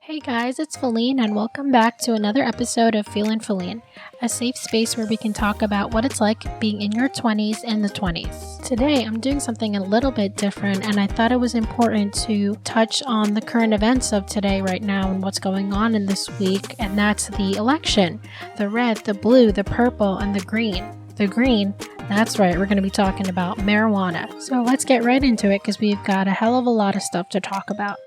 Hey guys, it's Feline and welcome back to another episode of Feelin Philline, a safe space where we can talk about what it's like being in your 20s and the 20s. Today I'm doing something a little bit different and I thought it was important to touch on the current events of today right now and what's going on in this week, and that's the election. The red, the blue, the purple, and the green. The green, that's right, we're going to be talking about marijuana. So let's get right into it because we've got a hell of a lot of stuff to talk about.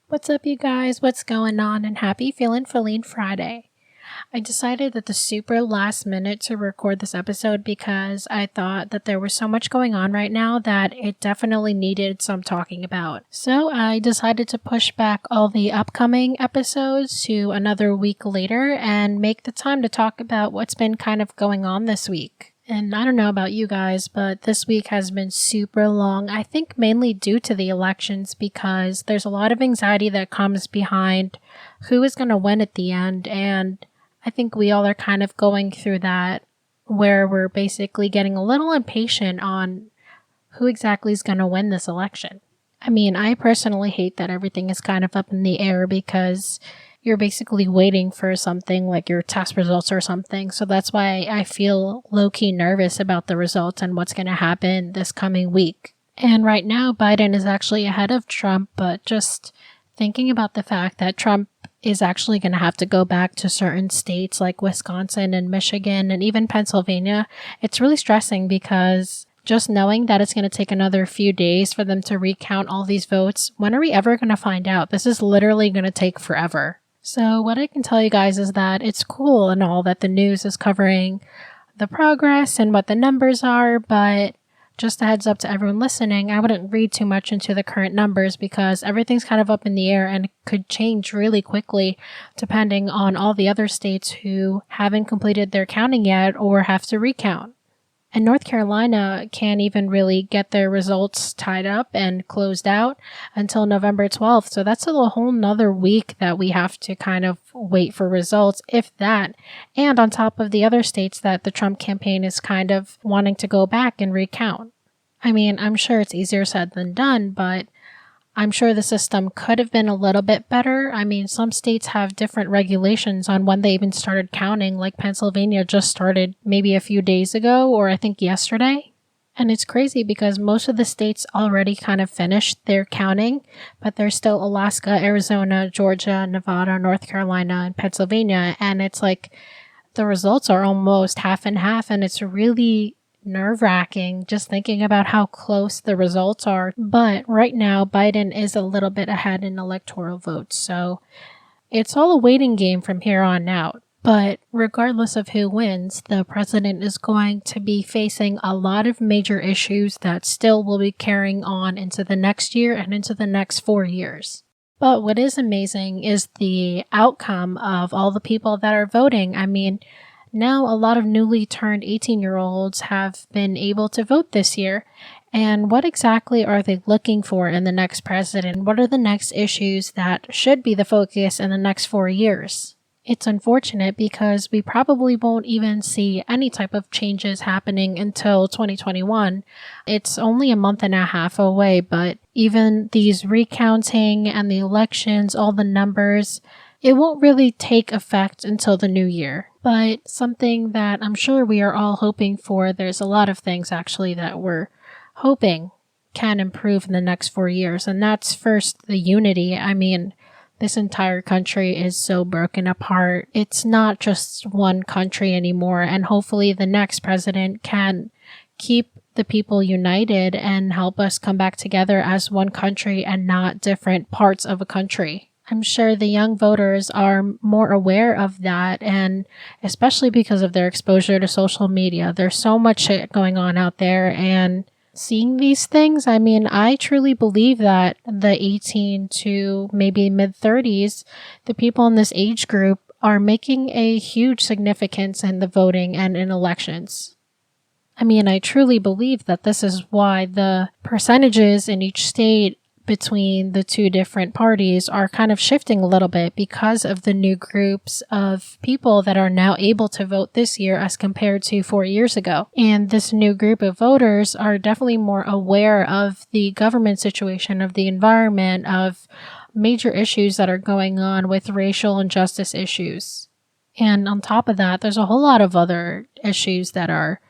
What's up, you guys? What's going on? And happy Feelin Philline Friday. I decided at the super last minute to record this episode because I thought that there was so much going on right now that it definitely needed some talking about. So I decided to push back all the upcoming episodes to another week later and make the time to talk about what's been kind of going on this week. And I don't know about you guys, but this week has been super long. I think mainly due to the elections because there's a lot of anxiety that comes behind who is going to win at the end. And I think we all are kind of going through that where we're basically getting a little impatient on who exactly is going to win this election. I mean, I personally hate that everything is kind of up in the air because you're basically waiting for something like your test results or something. So that's why I feel low-key nervous about the results and what's going to happen this coming week. And right now, Biden is actually ahead of Trump, but just thinking about the fact that Trump is actually going to have to go back to certain states like Wisconsin and Michigan and even Pennsylvania, it's really stressing because just knowing that it's going to take another few days for them to recount all these votes, when are we ever going to find out? This is literally going to take forever. So what I can tell you guys is that it's cool and all that the news is covering the progress and what the numbers are, but just a heads up to everyone listening, I wouldn't read too much into the current numbers because everything's kind of up in the air and it could change really quickly depending on all the other states who haven't completed their counting yet or have to recount. And North Carolina can't even really get their results tied up and closed out until November 12th. So that's a whole nother week that we have to kind of wait for results, if that. And on top of the other states that the Trump campaign is kind of wanting to go back and recount. I mean, I'm sure it's easier said than done, but I'm sure the system could have been a little bit better. I mean, some states have different regulations on when they even started counting, like Pennsylvania just started maybe a few days ago, or I think yesterday. And it's crazy because most of the states already kind of finished their counting, but there's still Alaska, Arizona, Georgia, Nevada, North Carolina, and Pennsylvania. And it's like the results are almost half and half, and it's really nerve-wracking just thinking about how close the results are. But right now, Biden is a little bit ahead in electoral votes, so it's all a waiting game from here on out. But regardless of who wins, the president is going to be facing a lot of major issues that still will be carrying on into the next year and into the next 4 years. But what is amazing is the outcome of all the people that are voting. I mean, now a lot of newly turned 18-year-olds have been able to vote this year. And what exactly are they looking for in the next president? What are the next issues that should be the focus in the next 4 years? It's unfortunate because we probably won't even see any type of changes happening until 2021. It's only a month and a half away, but even these recounting and the elections, all the numbers, it won't really take effect until the new year. But something that I'm sure we are all hoping for, there's a lot of things actually that we're hoping can improve in the next 4 years. And that's first the unity. I mean, this entire country is so broken apart. It's not just one country anymore. And hopefully the next president can keep the people united and help us come back together as one country and not different parts of a country. I'm sure the young voters are more aware of that, and especially because of their exposure to social media. There's so much shit going on out there, and seeing these things, I mean, I truly believe that the 18 to maybe mid-30s, the people in this age group are making a huge significance in the voting and in elections. I mean, I truly believe that this is why the percentages in each state between the two different parties are kind of shifting a little bit because of the new groups of people that are now able to vote this year as compared to 4 years ago. And this new group of voters are definitely more aware of the government situation, of the environment, of major issues that are going on with racial injustice issues. And on top of that, there's a whole lot of other issues that are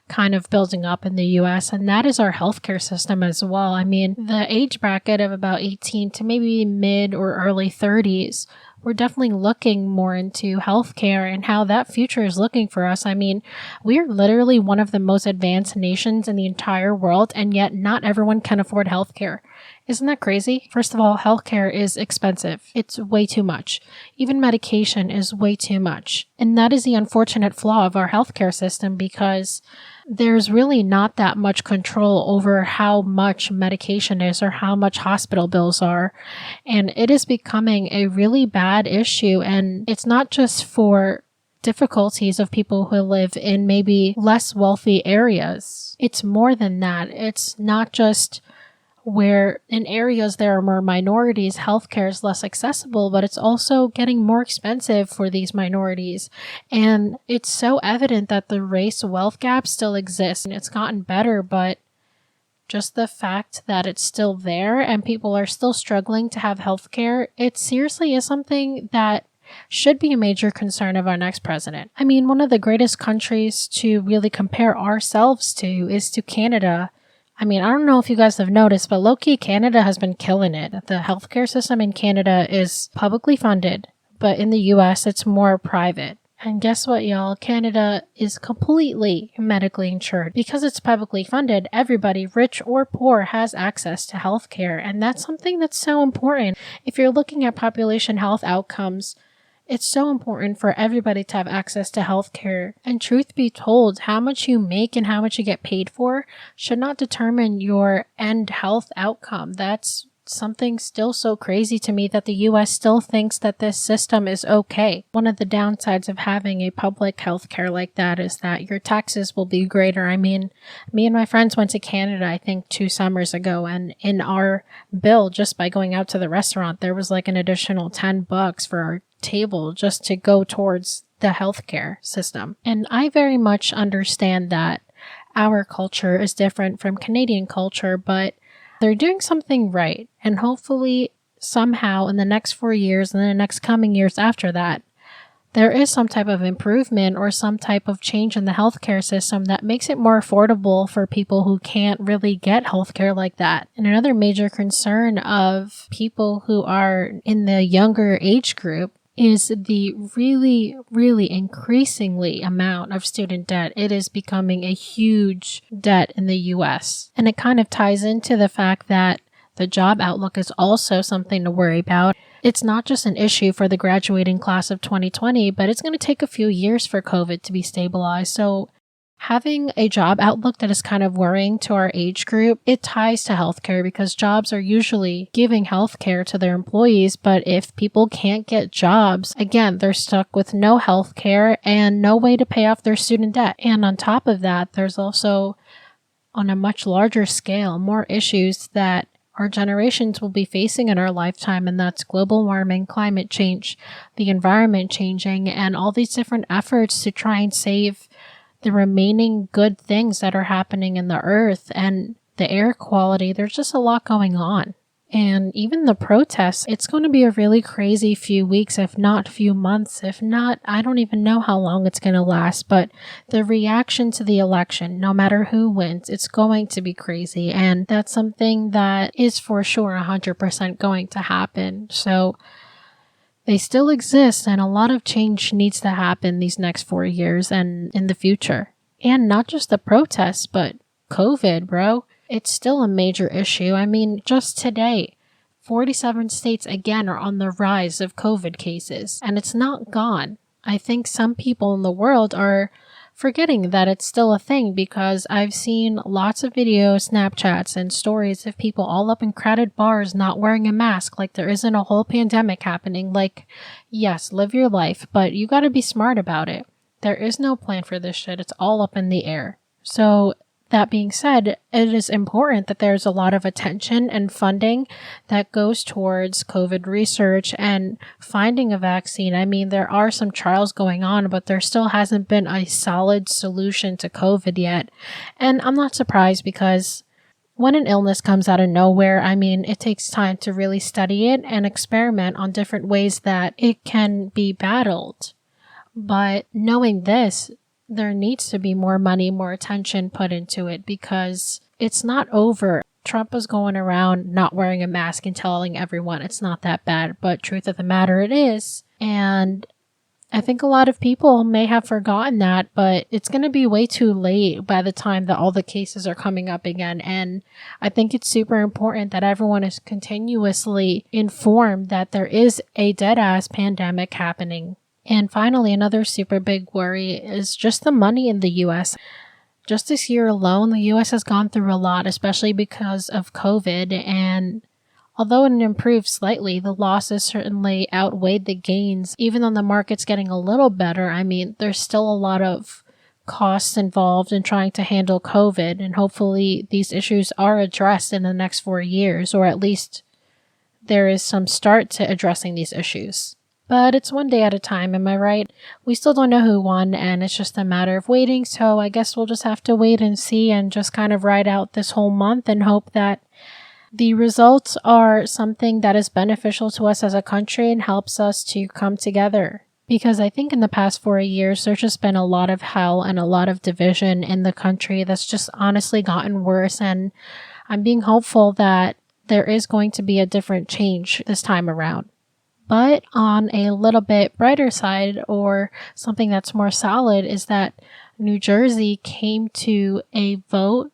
kind of building up in the US, and that is our healthcare system as well. I mean, the age bracket of about 18 to maybe mid or early 30s, we're definitely looking more into healthcare and how that future is looking for us. I mean, we are literally one of the most advanced nations in the entire world, and yet not everyone can afford healthcare. Isn't that crazy? First of all, healthcare is expensive. It's way too much. Even medication is way too much. And that is the unfortunate flaw of our healthcare system, because there's really not that much control over how much medication is or how much hospital bills are. And it is becoming a really bad issue. And it's not just for difficulties of people who live in maybe less wealthy areas. It's more than that. It's not just where in areas there are more minorities, healthcare is less accessible, but it's also getting more expensive for these minorities. And it's so evident that the race wealth gap still exists, and it's gotten better, but just the fact that it's still there and people are still struggling to have healthcare, it seriously is something that should be a major concern of our next president. I mean, one of the greatest countries to really compare ourselves to is to Canada. I mean, I don't know if you guys have noticed, but low-key, Canada has been killing it. The healthcare system in Canada is publicly funded, but in the US, it's more private. And guess what, y'all? Canada is completely medically insured. Because it's publicly funded, everybody, rich or poor, has access to healthcare. And that's something that's so important. If you're looking at population health outcomes, it's so important for everybody to have access to healthcare. And truth be told, how much you make and how much you get paid for should not determine your end health outcome. That's something still so crazy to me, that the US still thinks that this system is okay. One of the downsides of having a public healthcare like that is that your taxes will be greater. I mean, me and my friends went to Canada, I think 2 summers ago, and in our bill, just by going out to the restaurant, there was like an additional $10 for our table just to go towards the healthcare system. And I very much understand that our culture is different from Canadian culture, but they're doing something right. And hopefully somehow in the next 4 years and the next coming years after that, there is some type of improvement or some type of change in the healthcare system that makes it more affordable for people who can't really get healthcare like that. And another major concern of people who are in the younger age group is the really increasingly amount of student debt. It is becoming a huge debt in the US. And it kind of ties into the fact that the job outlook is also something to worry about. It's not just an issue for the graduating class of 2020, but it's going to take a few years for COVID to be stabilized. So having a job outlook that is kind of worrying to our age group, it ties to healthcare, because jobs are usually giving healthcare to their employees. But if people can't get jobs, again, they're stuck with no healthcare and no way to pay off their student debt. And on top of that, there's also, on a much larger scale, more issues that our generations will be facing in our lifetime, and that's global warming, climate change, the environment changing, and all these different efforts to try and save the remaining good things that are happening in the earth and the air quality. There's just a lot going on. And even the protests, it's going to be a really crazy few weeks, if not few months, if not, I don't even know how long it's going to last. But the reaction to the election, no matter who wins, it's going to be crazy. And that's something that is for sure 100% going to happen. So they still exist, and a lot of change needs to happen these next 4 years and in the future. And not just the protests, but COVID, bro. It's still a major issue. I mean, just today, 47 states again are on the rise of COVID cases, and it's not gone. I think some people in the world are forgetting that it's still a thing, because I've seen lots of videos, Snapchats, and stories of people all up in crowded bars not wearing a mask, like there isn't a whole pandemic happening. Like, yes, live your life, but you gotta be smart about it. There is no plan for this shit. It's all up in the air. So that being said, it is important that there's a lot of attention and funding that goes towards COVID research and finding a vaccine. I mean, there are some trials going on, but there still hasn't been a solid solution to COVID yet. And I'm not surprised, because When an illness comes out of nowhere, it takes time to really study it and experiment on different ways that it can be battled. But knowing this, there needs to be more money, more attention put into it because it's not over. Trump was going around not wearing a mask and telling everyone it's not that bad, but truth of the matter, it is. And I think a lot of people may have forgotten that, but it's going to be way too late by the time that all the cases are coming up again. And I think it's super important that everyone is continuously informed that there is a dead-ass pandemic happening. And finally, another super big worry is just the money in the U.S. Just this year alone, the U.S. has gone through a lot, especially because of COVID, and although it improved slightly, the losses certainly outweighed the gains. Even though the market's getting a little better, there's still a lot of costs involved in trying to handle COVID, and hopefully these issues are addressed in the next 4 years, or at least there is some start to addressing these issues. But it's one day at a time, am I right? We still don't know who won, and it's just a matter of waiting, so I guess we'll just have to wait and see and just kind of ride out this whole month and hope that the results are something that is beneficial to us as a country and helps us to come together. Because I think in the past 4 years, there's just been a lot of hell and a lot of division in the country that's just honestly gotten worse, and I'm being hopeful that there is going to be a different change this time around. But on a little bit brighter side, or something that's more solid, is that New Jersey came to a vote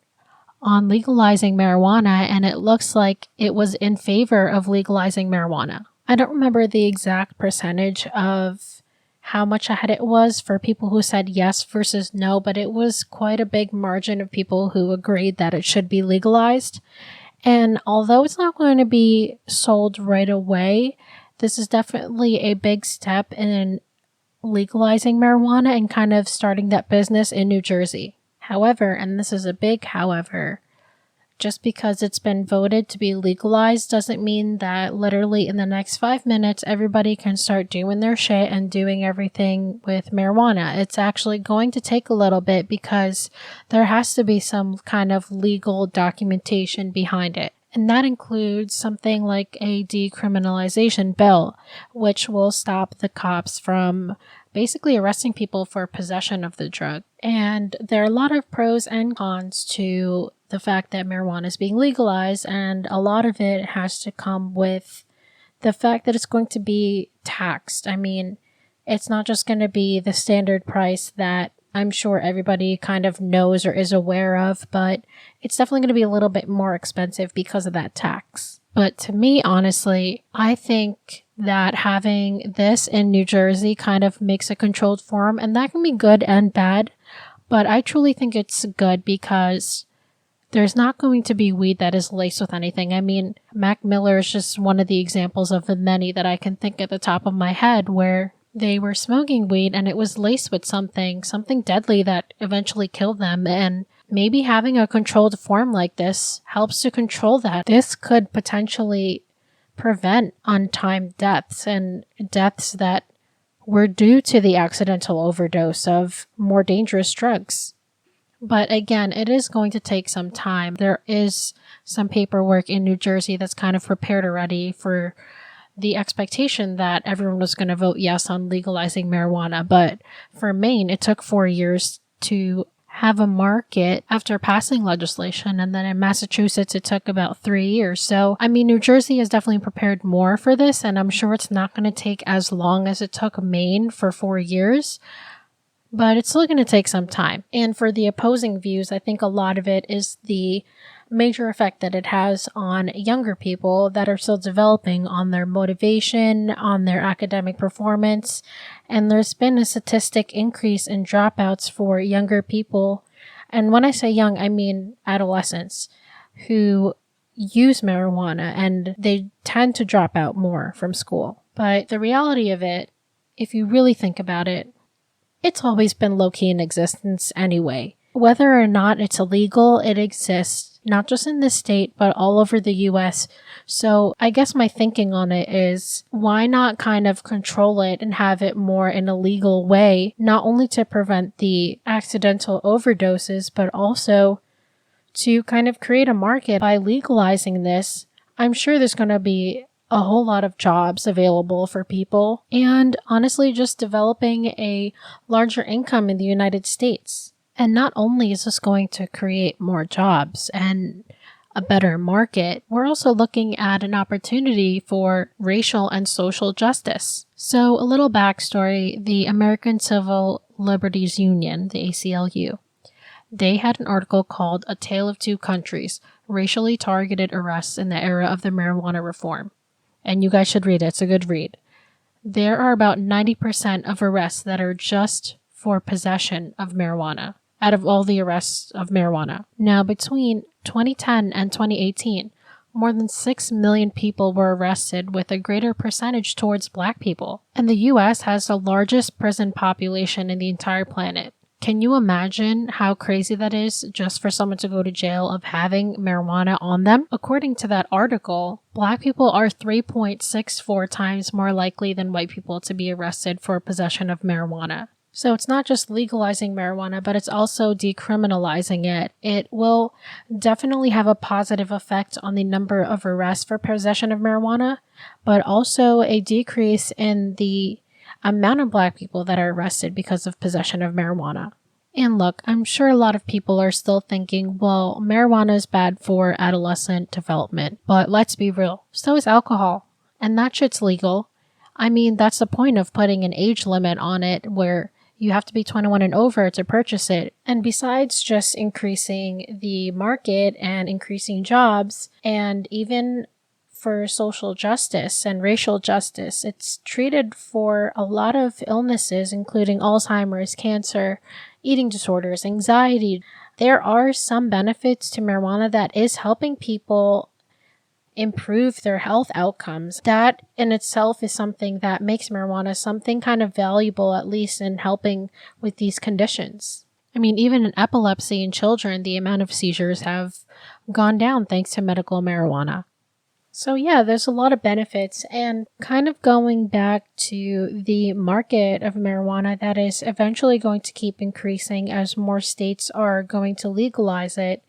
on legalizing marijuana, and it looks like it was in favor of legalizing marijuana. I don't remember the exact percentage of how much ahead it was for people who said yes versus no, but it was quite a big margin of people who agreed that it should be legalized. And although it's not going to be sold right away, this is definitely a big step in legalizing marijuana and kind of starting that business in New Jersey. However, and this is a big however, just because it's been voted to be legalized doesn't mean that literally in the next 5 minutes everybody can start doing their shit and doing everything with marijuana. It's actually going to take a little bit because there has to be some kind of legal documentation behind it. And that includes something like a decriminalization bill, which will stop the cops from basically arresting people for possession of the drug. And there are a lot of pros and cons to the fact that marijuana is being legalized, and a lot of it has to come with the fact that it's going to be taxed. It's not just going to be the standard price that I'm sure everybody kind of knows or is aware of, but it's definitely going to be a little bit more expensive because of that tax. But to me, honestly, I think that having this in New Jersey kind of makes a controlled form, and that can be good and bad, but I truly think it's good because there's not going to be weed that is laced with anything. Mac Miller is just one of the examples of the many that I can think at the top of my head where they were smoking weed and it was laced with something deadly that eventually killed them. And maybe having a controlled form like this helps to control that. This could potentially prevent untimed deaths and deaths that were due to the accidental overdose of more dangerous drugs. But again, it is going to take some time. There is some paperwork in New Jersey that's kind of prepared already for the expectation that everyone was going to vote yes on legalizing marijuana. But for Maine, it took 4 years to have a market after passing legislation. And then in Massachusetts, it took about 3 years. So, New Jersey is definitely prepared more for this. And I'm sure it's not going to take as long as it took Maine for 4 years. But it's still going to take some time. And for the opposing views, I think a lot of it is the major effect that it has on younger people that are still developing, on their motivation, on their academic performance. And there's been a statistic increase in dropouts for younger people. And when I say young, I mean adolescents who use marijuana, and they tend to drop out more from school. But the reality of it, if you really think about it, it's always been low-key in existence anyway. Whether or not it's illegal, it exists, not just in this state, but all over the US. So I guess my thinking on it is, why not kind of control it and have it more in a legal way, not only to prevent the accidental overdoses, but also to kind of create a market by legalizing this. I'm sure there's going to be a whole lot of jobs available for people, and honestly just developing a larger income in the United States. And not only is this going to create more jobs and a better market, we're also looking at an opportunity for racial and social justice. So a little backstory, the American Civil Liberties Union, the ACLU, they had an article called A Tale of Two Countries, Racially Targeted Arrests in the Era of the Marijuana Reform. And you guys should read it. It's a good read. There are about 90% of arrests that are just for possession of marijuana out of all the arrests of marijuana. Now, between 2010 and 2018, more than 6 million people were arrested, with a greater percentage towards Black people. And the US has the largest prison population in the entire planet. Can you imagine how crazy that is just for someone to go to jail of having marijuana on them? According to that article, Black people are 3.64 times more likely than white people to be arrested for possession of marijuana. So it's not just legalizing marijuana, but it's also decriminalizing it. It will definitely have a positive effect on the number of arrests for possession of marijuana, but also a decrease in the amount of Black people that are arrested because of possession of marijuana. And look, I'm sure a lot of people are still thinking, well, marijuana is bad for adolescent development, but let's be real, so is alcohol, and that shit's legal. I mean, that's the point of putting an age limit on it where you have to be 21 and over to purchase it. And besides just increasing the market and increasing jobs, and even for social justice and racial justice, it's treated for a lot of illnesses, including Alzheimer's, cancer, eating disorders, anxiety. There are some benefits to marijuana that is helping people improve their health outcomes. That in itself is something that makes marijuana something kind of valuable, at least in helping with these conditions. I mean, even in epilepsy in children, the amount of seizures have gone down thanks to medical marijuana. So yeah, there's a lot of benefits, and kind of going back to the market of marijuana that is eventually going to keep increasing as more states are going to legalize it,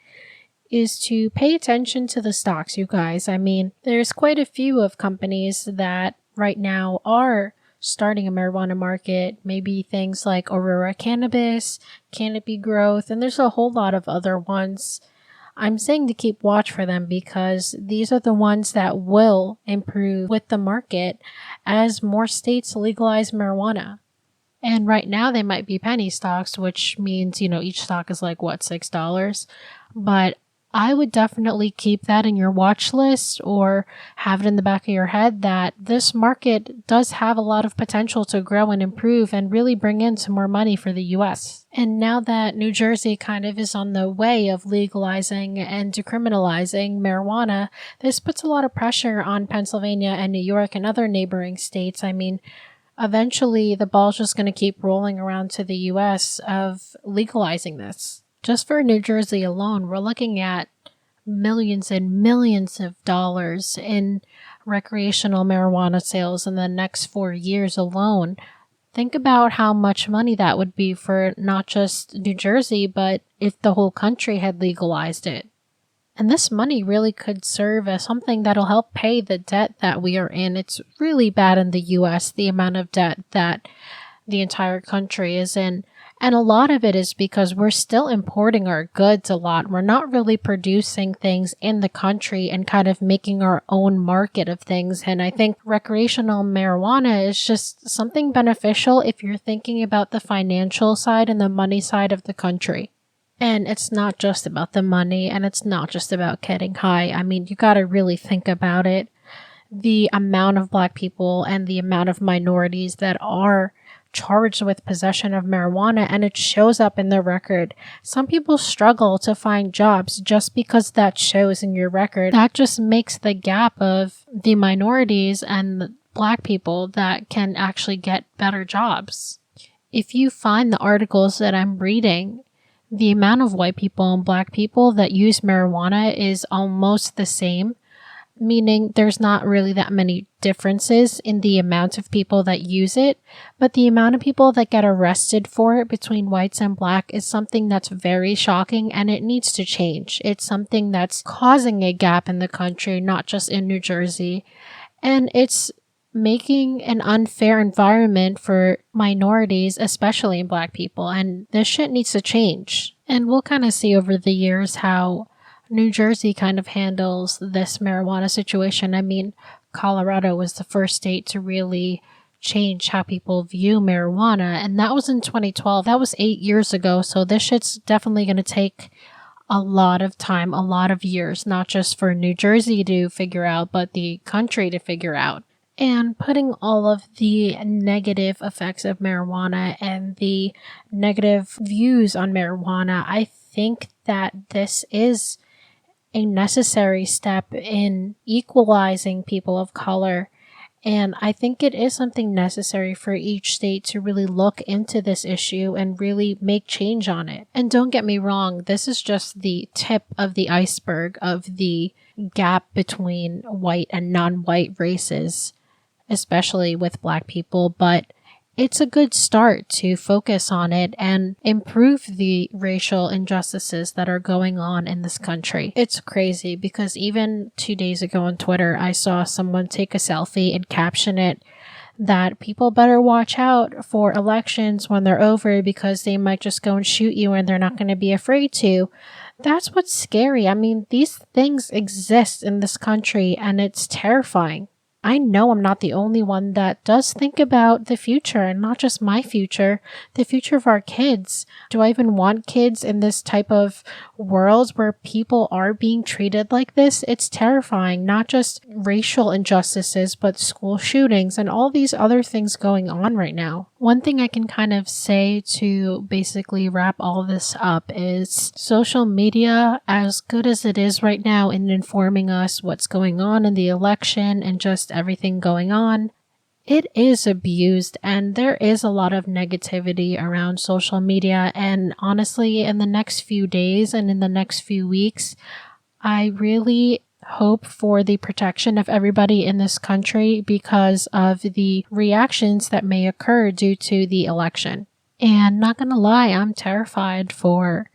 is to pay attention to the stocks, you guys. I mean, there's quite a few of companies that right now are starting a marijuana market, maybe things like Aurora Cannabis, Canopy Growth, and there's a whole lot of other ones. I'm saying to keep watch for them because these are the ones that will improve with the market as more states legalize marijuana. And right now they might be penny stocks, which means, each stock is like, $6? But I would definitely keep that in your watch list or have it in the back of your head that this market does have a lot of potential to grow and improve and really bring in some more money for the US. And now that New Jersey kind of is on the way of legalizing and decriminalizing marijuana, this puts a lot of pressure on Pennsylvania and New York and other neighboring states. I mean, eventually the ball's just going to keep rolling around to the US of legalizing this. Just for New Jersey alone, we're looking at millions and millions of dollars in recreational marijuana sales in the next 4 years alone. Think about how much money that would be for not just New Jersey, but if the whole country had legalized it. And this money really could serve as something that'll help pay the debt that we are in. It's really bad in the US, the amount of debt that the entire country is in. And a lot of it is because we're still importing our goods a lot. We're not really producing things in the country and kind of making our own market of things. And I think recreational marijuana is just something beneficial if you're thinking about the financial side and the money side of the country. And it's not just about the money, and it's not just about getting high. I mean, you gotta really think about it. The amount of Black people and the amount of minorities that are charged with possession of marijuana, and it shows up in their record. Some people struggle to find jobs just because that shows in your record. That just makes the gap of the minorities and the Black people that can actually get better jobs. If you find the articles that I'm reading, the amount of white people and Black people that use marijuana is almost the same. meaning there's not really that many differences in the amount of people that use it, but the amount of people that get arrested for it between whites and black is something that's very shocking, and it needs to change. It's something that's causing a gap in the country, not just in New Jersey, and it's making an unfair environment for minorities, especially black people, and this shit needs to change. And we'll kind of see over the years how New Jersey kind of handles this marijuana situation. I mean, Colorado was the first state to really change how people view marijuana, and that was in 2012. That was 8 years ago, so this shit's definitely going to take a lot of time, a lot of years, not just for New Jersey to figure out, but the country to figure out. And putting all of the negative effects of marijuana and the negative views on marijuana, I think that this is a necessary step in equalizing people of color. And I think it is something necessary for each state to really look into this issue and really make change on it. And don't get me wrong, this is just the tip of the iceberg of the gap between white and non-white races, especially with black people, but it's a good start to focus on it and improve the racial injustices that are going on in this country. It's crazy because even 2 days ago on Twitter, I saw someone take a selfie and caption it that people better watch out for elections when they're over because they might just go and shoot you and they're not going to be afraid to. That's what's scary. I mean, these things exist in this country and it's terrifying. I know I'm not the only one that does think about the future, and not just my future, the future of our kids. Do I even want kids in this type of world where people are being treated like this? It's terrifying, not just racial injustices, but school shootings and all these other things going on right now. One thing I can kind of say to basically wrap all this up is social media, as good as it is right now in informing us what's going on in the election and just everything going on, it is abused and there is a lot of negativity around social media. And honestly, in the next few days and in the next few weeks, I really hope for the protection of everybody in this country because of the reactions that may occur due to the election. And not gonna lie, I'm terrified for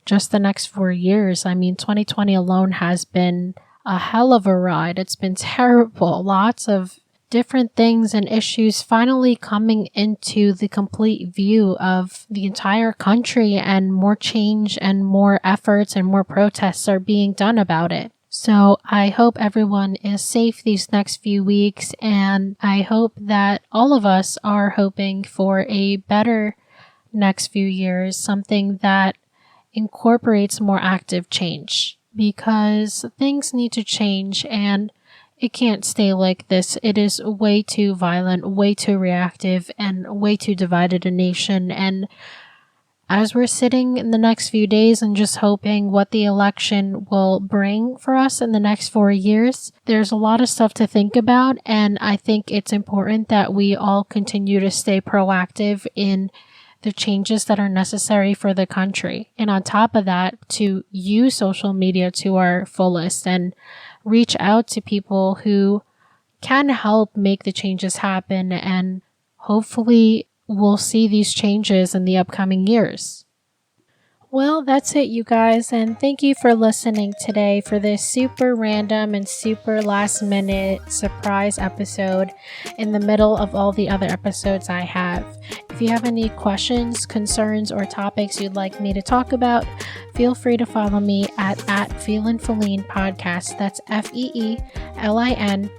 just the next 4 years. I mean, 2020 alone has been a hell of a ride. It's been terrible. Lots of different things and issues finally coming into the complete view of the entire country, and more change and more efforts and more protests are being done about it. So I hope everyone is safe these next few weeks, and I hope that all of us are hoping for a better next few years, something that incorporates more active change. Because things need to change and it can't stay like this. It is way too violent, way too reactive, and way too divided a nation. And as we're sitting in the next few days and just hoping what the election will bring for us in the next 4 years, there's a lot of stuff to think about. And I think it's important that we all continue to stay proactive in the changes that are necessary for the country. And on top of that, to use social media to our fullest and reach out to people who can help make the changes happen. And hopefully we'll see these changes in the upcoming years. Well, that's it, you guys, and thank you for listening today for this super random and super last minute surprise episode in the middle of all the other episodes I have. If you have any questions, concerns, or topics you'd like me to talk about, feel free to follow me at Feelin Philline Podcast. That's FeelinPhilline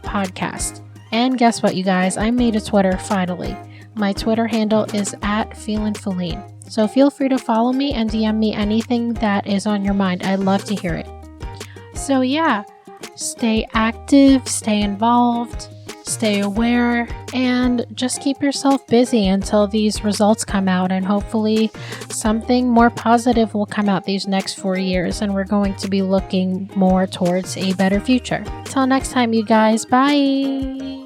Podcast. And guess what, you guys? I made a Twitter finally. My Twitter handle is @Feelin Philline. So feel free to follow me and DM me anything that is on your mind. I'd love to hear it. So yeah, stay active, stay involved, stay aware, and just keep yourself busy until these results come out, and hopefully something more positive will come out these next 4 years, and we're going to be looking more towards a better future. Till next time, you guys. Bye!